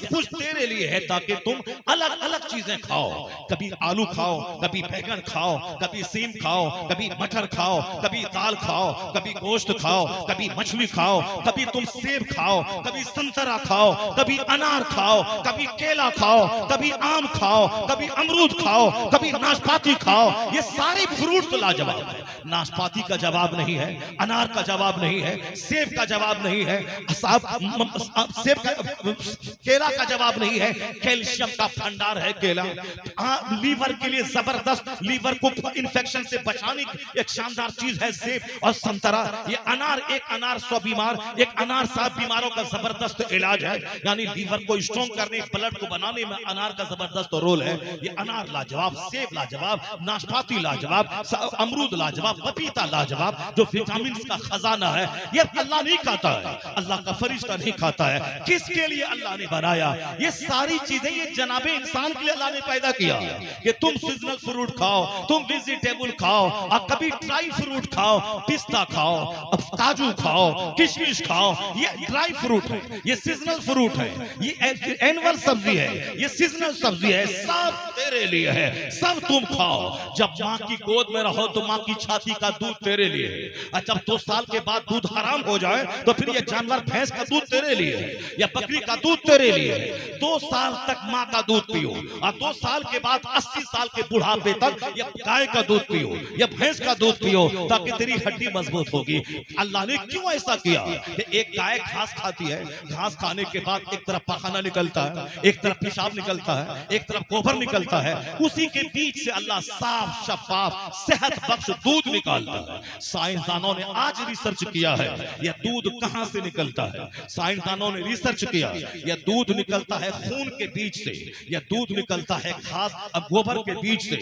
سب کچھ تیرے لیے ہے تاکہ تم الگ الگ چیزیں کھاؤ، کبھی آلو کھاؤ، کبھی بیگن کھاؤ، کبھی سیم کھاؤ، کبھی مٹر کھاؤ، کبھی دال کھاؤ، کبھی گوشت کھاؤ، کبھی مچھلی کھاؤ، کبھی تم سیب کھاؤ، کبھی سنترا کھاؤ، کبھی انار کھاؤ، کبھی کیلا کھاؤ، کبھی آم کھاؤ، کبھی امرود کھاؤ، کبھی ناشپاتی کھاؤ۔ یہ سارے فروٹ تو لاجواب ہے، ناشپاتی کا جواب نہیں ہے، انار کا جواب نہیں ہے، سیب کا جواب نہیں ہے، سیب کا کیلا کا جواب نہیں ہے، کیلشیم کا بھنڈار ہے کیلا، لیور کے لیے زبردست، لیور کو انفیکشن سے بچانے کی ایک شاندار چیز ہے سیب اور سنترا۔ یہ انار، ایک انار 100 بیمار، ایک انار 7 بیماروں کا زبردست علاج ہے، یعنی لیور کو اسٹرونگ کرنے، بلڈ کو بنانے میں انار کا زبردست رول ہے۔ یہ انار لاجواب، سیب لاجواب، ناشپاتی لاجواب، امرود لاجواب، پپیتا لاجواب، جو وٹامنز کا خزانہ ہے۔ یہ اللہ نہیں کھاتا ہے، اللہ کا فرشتہ نہیں کھاتا ہے۔ کس کے لیے اللہ نے بنایا یہ ساری چیزیں؟ یہ جناب انسان کے لیے اللہ نے پیدا کیا کہ تم سیزنل فروٹ کھاؤ، تم ویجیٹیبل کھاؤ، اور کبھی ڈرائی فروٹ کھاؤ، پستہ کھاؤ، کاجو کھاؤ، کشمش کھاؤ۔ یہ ڈرائی فروٹ ہے، یہ سیزنل فروٹ ہے، یہ اینول سبزی ہے، یہ سیزنل سبزی ہے، سب تیرے لیے ہے، سب تم کھاؤ۔ جب ماں کی گود میں رہو تو ماں کی چھاتی کا دودھ تیرے لیے ہے، اور جب 2 سال کے بعد دودھ حرام ہو جائے تو پھر یہ جانور بھینس کا دودھ تیرے لیے ہے یا بکری کا دودھ تیرے لیے ہے۔ 2 سال تک ماں کا دودھ پیو، اور 2 سال کے بعد 80 سال کے بڑھاپے تک یا گائے کا دودھ پیو یا بھینس کا دودھ پیو، تاکہ تیری ہڈی مضبوط ہوگی۔ اللہ نے کیوں ایسا کیا کہ ایک گائے گھاس کھاتی ہے، گھاس کھانے کے بعد ایک طرف پخانہ نکلتا ہے، ایک طرف پیشاب نکلتا ہے، ایک طرف گوبر نکلتا ہے، اسی کے بیچ سے اللہ صاف شفاف صحت بخش دودھ نکالتا ہے۔ سائنسدانوں نے آج ریسرچ کیا ہے یہ دودھ کہاں سے نکلتا ہے۔ سائنسدانوں نے ریسرچ کیا یہ دودھ نکلتا ہے خون کے بیچ سے، یہ دودھ نکلتا ہے گھاس اور گوبر کے بیچ سے،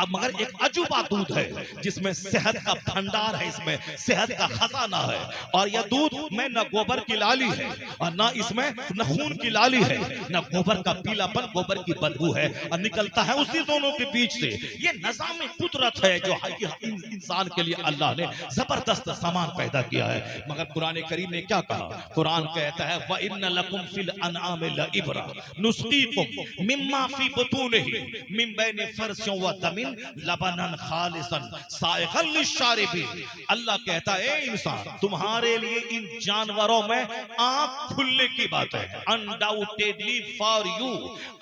مگر ایک عجوبہ دودھ ہے جس میں صحت کا بھنڈار ہے، اس میں صحت کا خزانہ ہے۔ اور یہ دودھ میں نہ گوبر کی لالی ہے اور نہ اس میں نہ خون کی لالی ہے، نہ گوبر کا پیلا پن، گوبر کی بدبو ہے، اور نکلتا ہے اسی دونوں کے بیچ سے۔ یہ نظام قدرت ہے جو انسان کے لیے اللہ نے زبردست سامان پیدا کیا ہے۔ مگر قرآن کریم نے کیا کہا؟ قرآن کہتا ہے وَإِنَّ لَكُمْ فِي الْأَنْعَامِ لَعِبْرَةً نُسْقِيكُم مِّمَّا فِي بُطُونِهِ مِن بَيْنِ فَرْثٍ وَدَمٍ لَبَنًا خَالِصًا سَائِغًا لِلشَّارِبِينَ۔ اللہ کہتا ہے اے انسان، تمہارے لیے ان جانوروں میں آنکھ کھلنے کی بات ہے، undoubtedly for you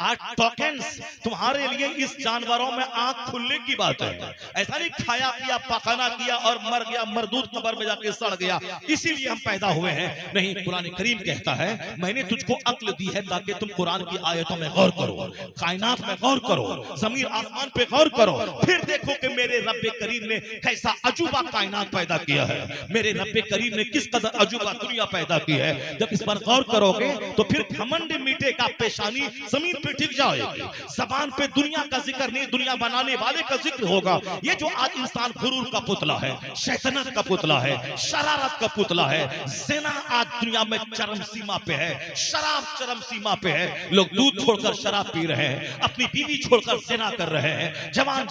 are tokens، تمہارے لیے اس جانوروں میں آنکھ کھلنے کی بات ہے۔ ایسا نہیں کھایا پیا پخانا کیا اور مر گیا، مردود قبر میں جا کے سڑ گیا اسی لیے ہم پیدا ہوئے ہیں، نہیں۔ قرآن کریم کہتا ہے میں نے تجھ کو عقل دی ہے تاکہ تم قرآن کی آیتوں میں غور کرو، کائنات میں غور کرو، زمین آسمان پہ غور کرو، پھر دیکھو کہ میرے رب کریم نے کیسا عجوبہ کائنات پیدا کیا ہے، میرے رب کریم نے کس قدر عجوبہ دنیا پیدا کی ہے۔ جب اس پر غور کرو گے تو پھر گھمنڈ میٹے کا پیشانی زمین پہ ٹک جائے گی، زبان پہ دنیا کا ذکر نہیں، دنیا بنانے والے کا ذکر ہوگا۔ یہ جو آج انسان غرور کا پتلا ہے، شیطنت کا پتلا ہے، شرارت کا پتلا ہے، زنا آج دنیا میں چرم سیما پہ ہے، شراب چرم سیما پہ ہے، لوگ دودھ چھوڑ کر شراب پی رہے ہیں، اپنی بیوی چھوڑ کر زنا کر رہے ہیں، جوان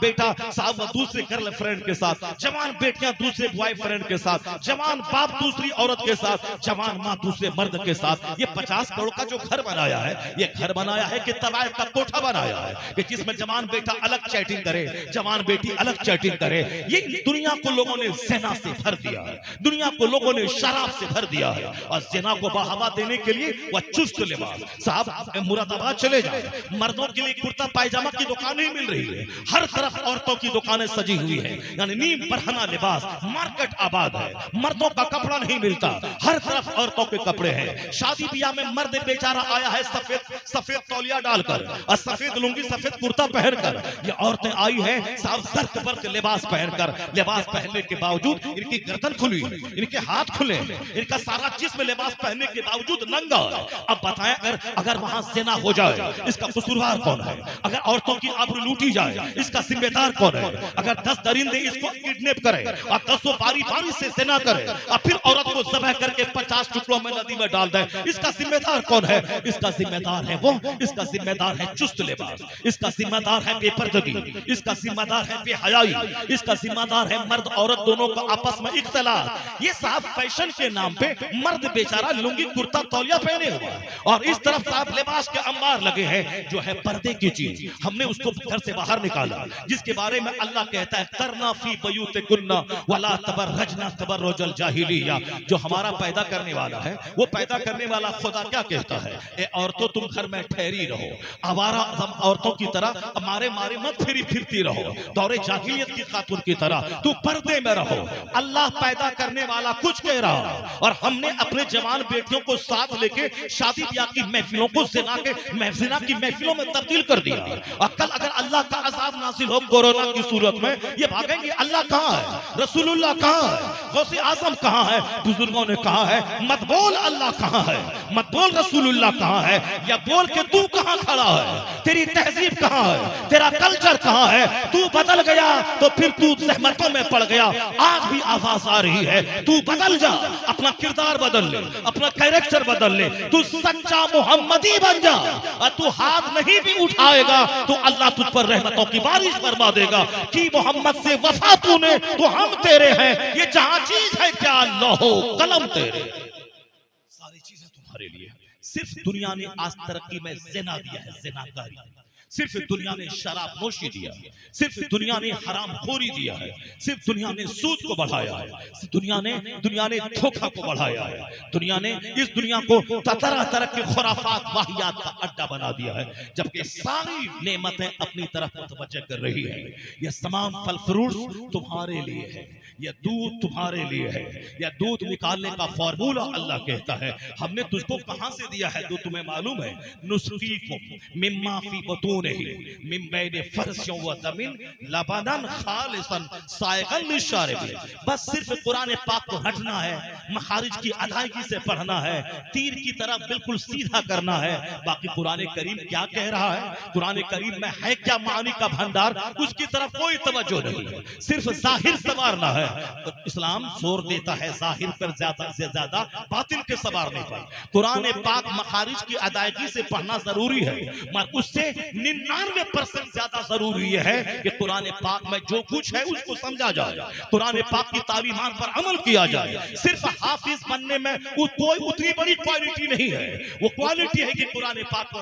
بیٹا صاحب دوسرے گرل فرینڈ کے ساتھ، جوان بیٹیاں دوسرے بوائے فرینڈ کے ساتھ، جوان باپ دوسری عورت کے ساتھ، جوان ماں دوسرے مرد کے ساتھ۔ یہ 50 کروڑ کا جو گھر بنایا ہے، یہ گھر بنایا ہے کہ طوائف کا کوٹھا بنایا ہے کہ جس میں جوان بیٹا الگ چیٹنگ کرے، جوان بیٹی الگ چیٹنگ کرے۔ یہ دنیا کو لوگوں نے زنا سے بھر دیا ہے، دنیا کو لوگوں نے شراب سے بھر دیا ہے، اور زنا کو بڑھاوا دینے کے لیے وہ چست لباس۔ صاحب مراد آباد چلے جائیں، مردوں کے لیے کرتا پائجامہ کی دکانیں مل رہی ہے، ہر طرف عورتوں کی دکانیں سجی ہوئی ہیں، یعنی نیم برہنہ لباس، مارکیٹ آباد ہے، مردوں کا کپڑا نہیں ملتا، ہر طرف عورتوں کے کپڑے ہیں۔ شادی بیاہ میں مرد بیچارہ آیا ہے سفید تولیہ ڈال کر اور سفید لنگی سفید کرتا پہن کر، یہ عورتیں آئی ہیں صاحب زرق برق لباس پہن کر، لباس پہننے کے باوجود ان کی گردن کھلی، ان کے ہاتھ کھلے، ان کا سارا جسم لباس پہننے کے باوجود ننگا ہے۔ اب بتائیں اگر وہاں زنا ہو جائے اس کا قصوروار کون ہے؟ اگر عورتوں کی آبرو لوٹی جائے اس کا ذمہ دار کون ہے؟ اگر 10 درندے اس کو کڈنیپ کرے اور 10 باری سے زنا کرے اور پھر عورت کو ذبح کر کے 50 ٹکڑوں میں ندی میں ڈال دے، اس کا ذمہ دار کون ہے؟ اس کا ذمہ دار ہے وہ، اس کا ذمہ دار ہے چست لباس، اس کا ذمہ دار ہے بے پردگی، اس کا ذمہ دار ہے بے حیائی، اس کا ذمہ دار ہے مرد عورت دونوں کا آپس میں اختلاط۔ یہ صاحب فیشن کے نام پہ مرد بیچارہ لنگی کرتا تولیہ پہنے ہوا ہے، اور اس طرف آپ لباس کے انبار لگے ہیں جو ہے پردے کی چیز، ہم نے اس کو گھر سے باہر نکالا، جس کے بارے میں اللہ کہتا ہے کرنا فی بیوتکن ولا تبرجنا تبرج الجاہلیہ۔ جو ہمارا پیدا کرنے والا ہے، وہ پیدا کرنے والا خدا کیا کہتا ہے؟ اے عورتوں تم گھر میں ٹھہری رہو، آوارہ عورتوں کی طرح مارے مت پھرتی رہو، دور جاہلیت کی خاتون کی طرح تو پردے میں رہو۔ اللہ پیدا کرنے والا کچھ کہہ رہا، اور ہم نے اپنے جوان بیٹیوں کو ساتھ لے کے شادی بیاہ کی محفلوں کو زنا کی محفلوں میں تبدیل کر دیا، اور کل اگر اللہ کا عذاب نازل ہو کورونا کی صورت میں، یہ بھاگیں گے اللہ کہاں ہے، رسول اللہ کہاں ہے، غوث اعظم کہاں ہے؟ بزرگوں نے کہا ہے مت بول اللہ کہاں ہے، مت بول رسول اللہ کہاں ہے، یا بول کے تو کہاں کھڑا ہے، تیری تہذیب کہاں ہے، تیرا کلچر کہاں ہے؟ تو بدل گیا تو پھر تو زحمتوں میں پڑ گیا۔ آج بھی آواز آ رہی ہے تو بدل جا، اپنا کردار بدل لے، اپنا کریکٹر بدل لے، تو سچا محمدی بن جا، اور تو ہاتھ نہیں بھی اٹھائے گا تو اللہ تجھ پر رحمتوں کی بارش فرما دے گا۔ کہ محمد سے وفا تو نے تو ہم تیرے ہیں، یہ جہاں چیز ہے کیا لوح و قلم تیرے، ساری چیزیں تمہارے لیے۔ صرف دنیا نے آج ترقی میں زنا دیا ہے، زناکاری، صرف دنیا نے شراب نوشی دیا ہے، صرف دنیا نے حرام خوری دیا ہے، صرف دنیا نے سود کو بڑھایا ہے، دنیا نے دھوکہ کو بڑھایا ہے، دنیا نے اس دنیا کو طرح طرح کے خرافات واہیات کا اڈا بنا دیا ہے، جبکہ ساری نعمتیں اپنی طرف متوجہ کر رہی ہے۔ یہ تمام پھل فروٹ تمہارے لیے ہے، یہ دودھ تمہارے لیے ہے، یہ دودھ نکالنے کا فارمولہ اللہ کہتا ہے ہم نے تجھ کو کہاں سے دیا ہے جو تمہیں معلوم ہے؟ نسقیکم مما فی بطونہ من بین فرث و دم لبنا خالصا سائغا للشاربین۔ بس صرف قرآن پاک کو رٹنا ہے، مخارج کی ادائیگی سے پڑھنا ہے، تیر کی طرح بالکل سیدھا کرنا ہے۔ باقی قرآن کریم کیا کہہ رہا ہے، قرآن کریم میں ہے کیا معانی کا بھنڈار، اس کی طرف کوئی توجہ نہیں ہے، صرف ظاہر سنوارنا ہے۔ اسلام زور دیتا ہے ظاہر پر زیادہ سے زیادہ باطن کے سنوارنے پر۔ قرآن پاک مخارج کی ادائیگی سے پڑھنا ضروری ہے، مگر اس سے 99% زیادہ ضروری یہ ہے کہ قرآن پاک میں جو کچھ ہے اس کو سمجھا جائے، قرآن پاک کی تعلیمات پر عمل کیا جائے۔ صرف حافظ بننے میں کوئی اتنی بڑی کوالٹی نہیں ہے، وہ کوالٹی ہے کہ قرآن پاک کو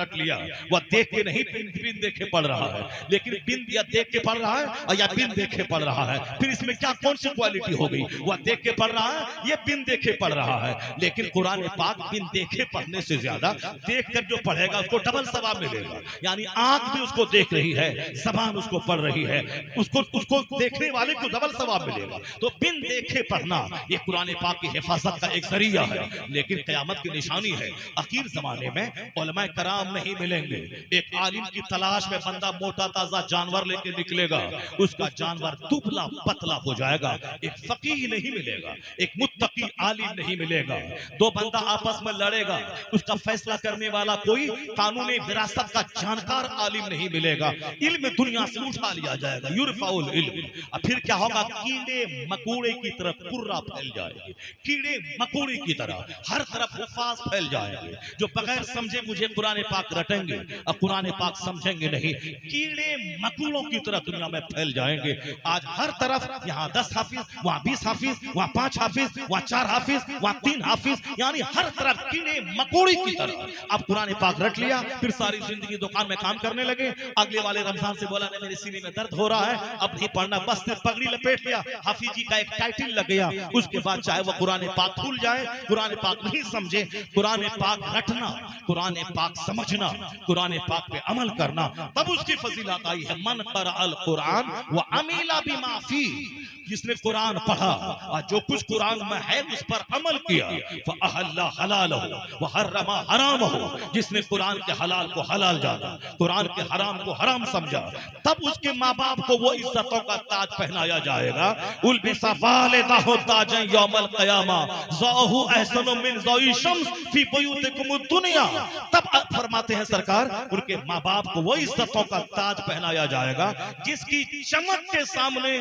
رٹ لیا، وہ دیکھ کے نہیں بن دیکھے پڑھ رہا ہے، لیکن بن یا دیکھ کے پڑھ رہا ہے یا بن دیکھے پڑھ رہا ہے، پھر اس میں کیا کون سی کوالٹی ہو گئی؟ وہ دیکھ کے پڑھ رہا ہے، یہ بن دیکھے پڑھ رہا ہے۔ لیکن قرآن پاک بن دیکھے پڑھنے سے زیادہ دیکھ کر جو پڑھے گا اس کو ڈبل ثواب ملے گا، یعنی آنکھ بھی اس کو دیکھ رہی ہے، زبان اس کو پڑھ رہی ہے، اس کو دیکھنے والے کو ڈبل ثواب ملے گا۔ تو بن دیکھے پڑھنا یہ قرآن پاک کی حفاظت کا ایک ذریعہ ہے، لیکن قیامت کی نشانی ہے۔ اخیر زمانے میں علماء کرام نہیں ملیں گے، ایک عالم کی تلاش میں بندہ موٹا تازہ جانور لے کے نکلے گا، اس کا جانور دبلا پتلا ہو جائے گا۔ ایک فقیہ نہیں ملے گا، ایک متقی عالم نہیں ملے گا، دو بندہ آپس میں لڑے گا، اس کا فیصلہ کرنے والا کوئی قانون وراثت کا جانکار عالم نہیں ملے گا۔ علم دنیا سے اٹھا لیا جائے گا، یرفع العلم۔ اب پھر کیا ہوگا؟ کیڑے مکوڑے کی طرف قرہ پھیل جائے گی، کیڑے مکوڑے کی طرح ہر طرف حفاظ پھیل جائیں گے، جو بغیر سمجھے مجھے قرآن پاک رٹیں گے اور قرآن پاک سمجھیں گے نہیں، کیڑے مکوڑوں کی طرح دنیا میں پھیل جائیں گے۔ آج ہر طرف یہاں 10 حافظ، وہاں 20 حافظ، وہاں 5 حافظ، وہاں 4 حافظ، وہاں 3 حافظ، یعنی ہر طرف کیڑے مکوڑے کی طرح۔ اب قرآن پاک رٹ لیا، پھر ساری زندگی دکان میں کام کرنے لگے، اگلے والے رمضان سے بولا میرے سینے میں درد ہو رہا ہے، اب نہیں پڑھنا، بس صرف پگڑی لپیٹ لیا، حافظی کا ایک ٹائٹل لگ گیا۔ اس کے بعد چاہے وہ قرآن پاک بھول جائے، قرآن پاک نہیں سمجھے، قرآن پاک رٹنا، قرآن پاک سمجھنا، قرآن پاک پہ عمل کرنا، تب اس کی فضیلت آئی ہے۔ من قرأ القرآن وعمل بما فیہ، جس نے قرآن پڑھا اور جو کچھ قرآن میں ہے اس پر عمل کیا، فأحل حلالہ وحرم حرامہ، جس نے قرآن کے حلال کو حلال جانا، قرآن کے حرام کو حرام سمجھا، تب اس کے ماں باپ کو وہ عزتوں کا تاج پہنایا جائے گا۔ البس والدہ تاجا یوم القیامہ ضاہ احسن من ضوء الشمس فی بیوتکم الدنیا، تب فرماتے ہیں سرکار ان کے ماں باپ کو وہ عزتوں کا تاج پہنایا جائے گا جس کی چمک کے سامنے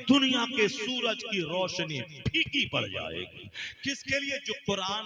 دنیا کے سورج کی روشنی پھیکی پڑ جائے گی۔ کس کے لیے؟ جو قرآن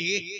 1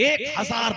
1000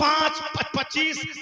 5, 25,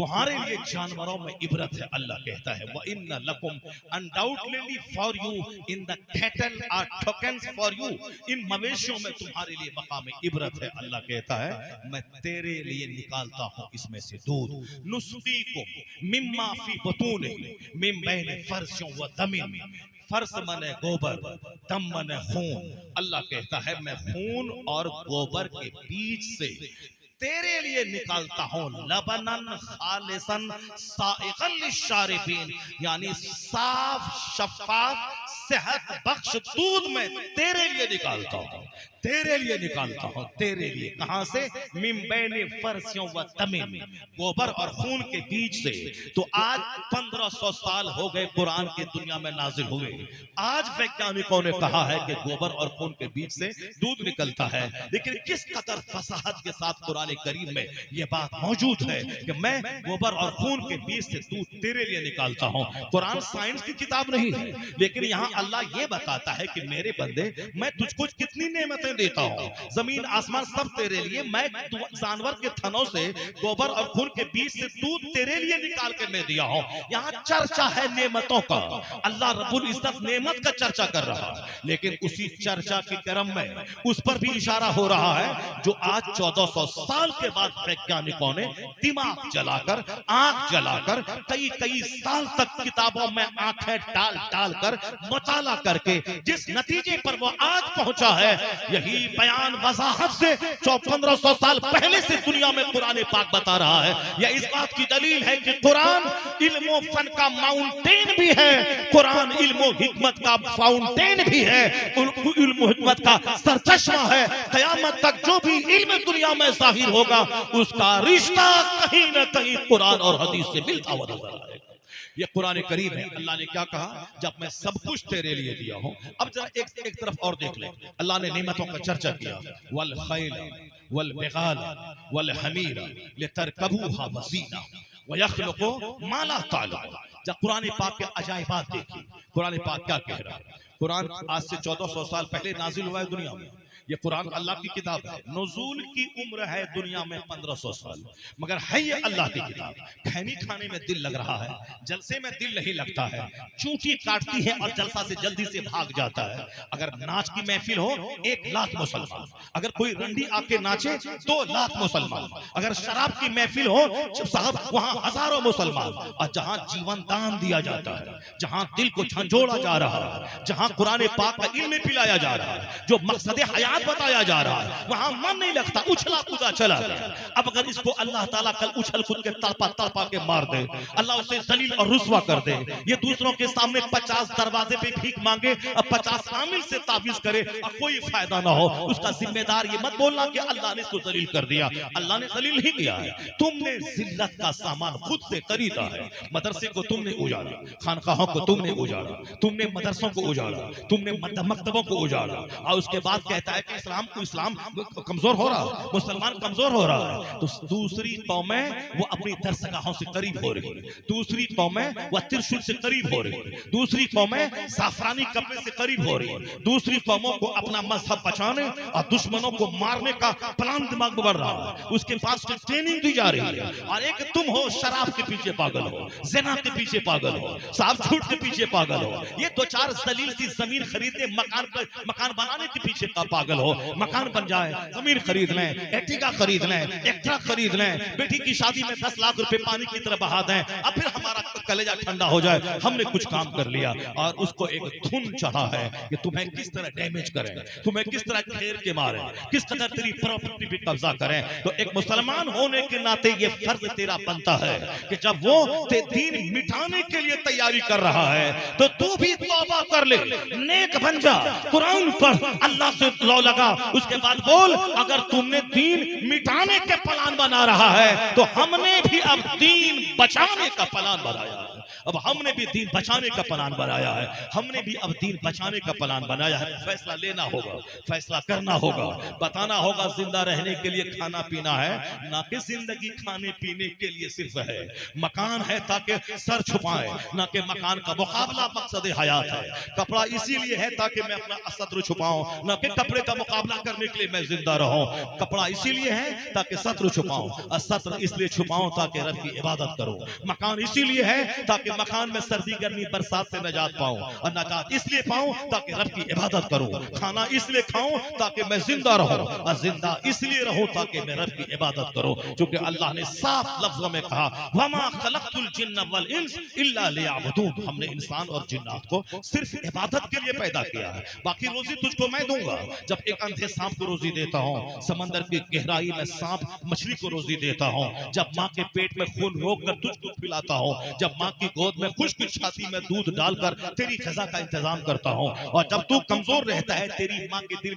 تمہارے لیے جانوروں میں عبرت ہے، اللہ کہتا ہے وَإِنَّ لَكُمْ undoubtedly for you in the cattle are tokens for you، ان مویشیوں میں تمہارے لیے مقام عبرت ہے، اللہ کہتا ہے میں تیرے لیے نکالتا ہوں اس میں سے دودھ، نُسْقِيكُم مِمَّا فِي بُطُونِهِ مِن بَيْنِ فَرْثٍ وَدَمٍ، فرس من گوبر، دم من خون، اللہ کہتا ہے میں خون اور گوبر کے بیچ سے تیرے لیے نکالتا ہوں لبنن خالصاً سائغاً للشاربین، یعنی صاف شفاف صحت بخش دودھ میں تیرے لیے نکالتا ہوں، تیرے لیے نکالتا ہوں، تیرے لیے کہاں سے؟ من بین فرثیوں و دم، گوبر اور خون کے بیچ سے۔ تو آج 1500 سال ہو گئے قرآن کی دنیا میں نازل ہوئے، آج ویگیانکوں نے کہا ہے کہ گوبر اور خون کے بیچ سے دودھ نکلتا ہے، لیکن کس قدر فصاحت کے ساتھ قرآن کریم میں یہ بات موجود ہے کہ میں گوبر اور خون کے بیچ سے دودھ تیرے لیے نکالتا ہوں۔ قرآن سائنس کی کتاب نہیں ہے، لیکن یہاں اللہ یہ بتاتا ہے کہ میرے بندے میں تجھ کو کتنی نعمتیں دیتا ہوں، زمین آسمان سب تیرے لیے، میں جانور کے تھنوں سے گوبر اور خون کے بیچ سے دودھ تیرے لیے نکال کے میں دیا ہوں۔ یہاں چرچا ہے نعمتوں کا، اللہ رب العزت نعمت کا چرچا کر رہا ہے، لیکن اسی چرچا کی کرم میں اس پر بھی اشارہ ہو رہا ہے جو آج 1400 سال کے بعد ویگیانکوں نے دماغ جلا کر، آنکھ جلا کر، کئی سال تک کتابوں میں آنکھیں ڈال کر مطالعہ کر کے جس نتیجے پر وہ آج پہنچا ہے، یہی بیان وضاحت سے 1500 سال پہلے سے دنیا میں قرآن پاک بتا رہا ہے۔ یہ اس بات کی دلیل ہے کہ قرآن علم و فن کا ماؤنٹین بھی ہے، قرآن علم و حکمت کا فاؤنٹین بھی ہے، علم و حکمت کا سرچشمہ ہے۔ قیامت تک جو بھی علم دنیا میں ظاہر ہوگا اس کا رشتہ کہیں نہ کہیں قرآن اور حدیث سے ملتا ہوا نظر آئے گا۔ یہ قرآن کریم ہے۔ اللہ نے کیا کہا؟ جب میں سب کچھ تیرے لیے دیا ہوں۔ اب ذرا ایک طرف اور دیکھ لیں، اللہ نے نعمتوں کا چرچا کیا، والخیل والبغال والحمیر لترکبوها وزینہ ویخلق ما لا تعلمون۔ جب قرآن پاک کے عجائبات دیکھیں، قرآن پاک کیا کہہ رہا ہے؟ قرآن آج سے 1400 سال پہلے نازل ہوا ہے دنیا میں، یہ قرآن اللہ کی کتاب ہے، نزول کی عمر ہے دنیا میں 1500 سال، مگر ہے یہ اللہ کی کتاب۔ کھیمی کھانے میں دل لگ رہا ہے، جلسے میں دل نہیں لگتا ہے، چونٹی کاٹتی ہے اور جلسہ سے جلدی سے بھاگ جاتا ہے۔ اگر ناچ کی محفل ہو 1 لاکھ مسلمان، اگر کوئی رنڈی آ کے ناچے 2 لاکھ مسلمان، اگر شراب کی محفل ہو صاحب وہاں ہزاروں مسلمان، اور جہاں جیون دان دیا جاتا ہے، جہاں دل کو جھنجھوڑا جا رہا ہے، جہاں قرآن پاک کا علم پلایا جا رہا ہے، جو مقصد حیات بتایا جا رہا ہے، وہاں من نہیں لگتا، اچھلا کودا چلا گیا۔ اب اگر اس کو اللہ تعالیٰ کل اچھل کود کے تڑپا کے مار دے، اللہ اسے ذلیل اور رسوا کر دے، یہ دوسروں کے سامنے 50 دروازے پہ بھیک مانگے اور 50 عامل سے تعویذ کرے اور کوئی فائدہ نہ ہو، اس کا ذمہ دار یہ مت بولنا کہ اللہ نے اس کو ذلیل کر دیا۔ اللہ نے ذلیل نہیں کیا ہے، تم نے ذلت کا سامان خود سے خریدا ہے۔ مدرسے کو تم نے اجاڑا، خانقاہوں کو تم نے اجاڑا، تم نے مدرسوں کو اجاڑا، تم نے مکتبوں کو اجاڑا، اور اس کے بعد کہتا ہے کہ اسلام کمزور ہو رہا ہے، مسلمان کمزور ہو رہا ہے۔ تو دوسری قومیں وہ اپنی درسگاہوں سے قریب ہو رہی ہے، دوسری قومیں وہ ترشول سے قریب ہو رہی ہے، دوسری قومیں زعفرانی کپڑے سے قریب ہو رہی ہے، دوسری قوموں کو اپنا مذہب بچانے اور دشمنوں کو مارنے کا پلان دماغ میں بڑھ رہا ہے، اس کے پاس ٹریننگ دی جا رہی ہے۔ اور ایک تم ہو شراب کے پیچھے پاگل ہو، زنا کے پیچھے پاگل ہو، صاحب جھوٹ کے پیچھے پاگل ہو، یہ 2-4 ذلیل سی زمین خریدنے مکان بنانے کے پیچھے کا پاگل ہو۔ مکان بن جائے، زمین خرید لیں، ایرٹیگا خرید لیں، ایک ٹرک خرید لیں، بیٹی کی شادی میں 10 لاکھ روپے پانی کی طرح بہا دیں، اب پھر ہمارا کلیجہ ٹھنڈا ہو جائے، ہم نے کچھ کام کر لیا۔ اور اس کو ایک دھن چڑھا ہے کہ تمہیں کس طرح ڈیمیج کریں، تمہیں کس طرح گھیر کے ماریں، کس قدر تیری پراپرٹی پہ قبضہ کریں۔ تو ایک مسلمان ہونے کے ناطے یہ فرض تیرا بنتا ہے کہ جب وہ دین مٹانے کے لیے تیاری کر رہا ہے تو تو بھی توبہ کر لے، نیک بن جا، قرآن پڑھ، اللہ سے لو لگا، اس کے بعد بول اگر تم نے دین مٹانے کے پلان بنا رہا ہے تو ہم نے بھی اب دین بچانے کا پلان بنایا ہے۔ اب ہم نے بھی دین بچانے کا پلان بنایا ہے، ہم نے بھی اب دین بچانے کا پلان بنایا ہے۔ فیصلہ لینا ہوگا، فیصلہ کرنا ہوگا، بتانا ہوگا زندہ رہنے کے لیے کھانا پینا ہے، نہ کہ زندگی کھانے پینے کے لیے صرف ہے۔ مکان ہے تاکہ سر چھپائے، نہ کہ مکان کا مقابلہ مقصد حیات ہے۔ کپڑا اسی لیے ہے تاکہ میں اپنا ستر چھپاؤں، نہ کہ کپڑے کا مقابلہ کرنے کے لیے میں زندہ رہوں۔ کپڑا اسی لیے ہے تاکہ ستر چھپاؤں، اور ستر اس لیے چھپاؤں تاکہ رب کی عبادت کروں۔ مکان اسی لیے ہے تاکہ مکان میں سردی گرمی برسات سے نجات پاؤں، اور نجات اس لیے پاؤں تاکہ رب کی عبادت کروں۔ کھانا اس لیے کھاؤں تاکہ میں زندہ رہوں، اور زندہ اس لیے رہوں تاکہ میں رب کی عبادت کروں۔ چونکہ اللہ نے صاف لفظوں میں کہا وَمَا خَلَقْتُ الْجِنَّ وَالْإِنسَ إِلَّا لِيَعْبُدُونِ، ہم نے انسان اور جنات کو صرف عبادت کے لیے پیدا کیا ہے، باقی روزی تجھ کو میں دوں گا۔ جب ایک اندھے سانپ کو روزی دیتا ہوں، سمندر کی گہرائی میں سانپ مچھلی کو روزی دیتا ہوں، جب ماں کے پیٹ میں خون روک کر تجھ کو پلاتا ہوں، جب ماں کی گود میں خشک چھاتی میں دودھ ڈال کر تیری غذا کا انتظام کرتا ہوں، اور جب تو کمزور رہتا ہے تیری ماں کے دل